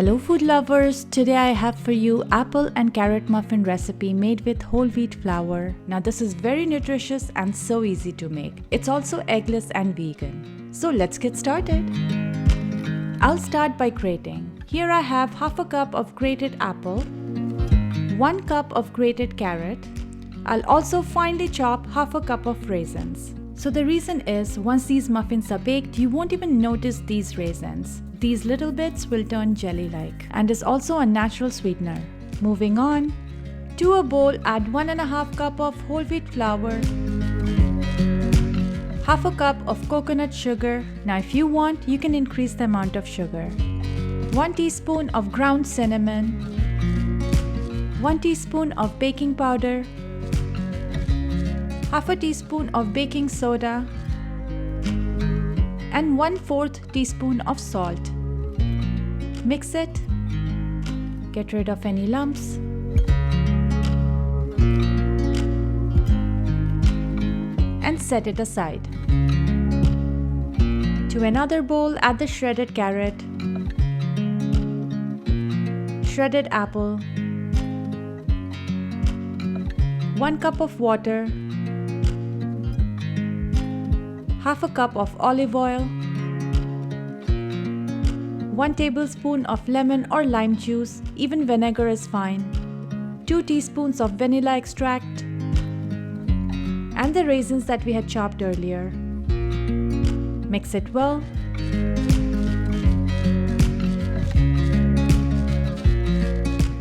Hello food lovers, today I have for you apple and carrot muffin recipe made with whole wheat flour. Now this is very nutritious and so easy to make. It's also eggless and vegan. So let's get started. I'll start by grating. Here I have half a cup of grated apple, 1 cup of grated carrot. I'll also finely chop half a cup of raisins. So the reason is, once these muffins are baked, you won't even notice these raisins. These little bits will turn jelly-like and is also a natural sweetener. Moving on, to a bowl add 1.5 cup of whole wheat flour, half a cup of coconut sugar. Now if you want, you can increase the amount of sugar. 1 teaspoon of ground cinnamon, 1 teaspoon of baking powder, half a teaspoon of baking soda, and 1/4 teaspoon of salt. Mix it, get rid of any lumps, and set it aside. To another bowl, add the shredded carrot, shredded apple, 1 cup of water, half a cup of olive oil, 1 tablespoon of lemon or lime juice, even vinegar is fine, 2 teaspoons of vanilla extract, and the raisins that we had chopped earlier. Mix it well.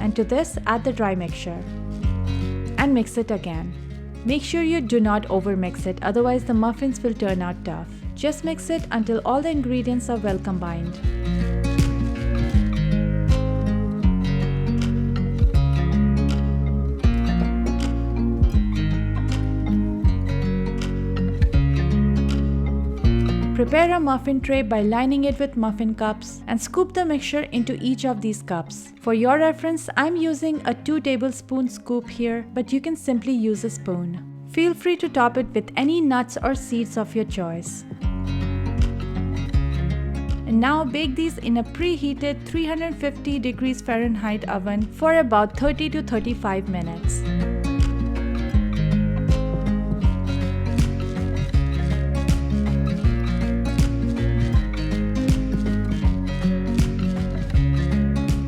And to this, add the dry mixture. And mix it again. Make sure you do not overmix it, otherwise the muffins will turn out tough. Just mix it until all the ingredients are well combined. Prepare a muffin tray by lining it with muffin cups and scoop the mixture into each of these cups. For your reference, I'm using a 2 tablespoon scoop here, but you can simply use a spoon. Feel free to top it with any nuts or seeds of your choice. And now bake these in a preheated 350 degrees Fahrenheit oven for about 30 to 35 minutes.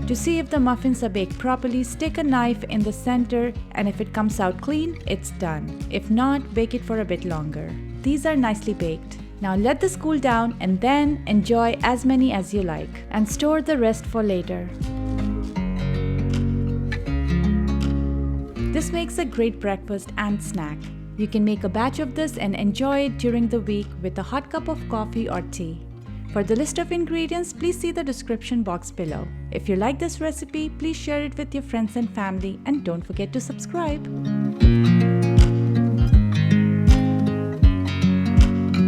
To see if the muffins are baked properly, stick a knife in the center, and if it comes out clean, it's done. If not, bake it for a bit longer. These are nicely baked. Now let this cool down and then enjoy as many as you like and store the rest for later. This makes a great breakfast and snack. You can make a batch of this and enjoy it during the week with a hot cup of coffee or tea. For the list of ingredients, please see the description box below. If you like this recipe, please share it with your friends and family, and don't forget to subscribe.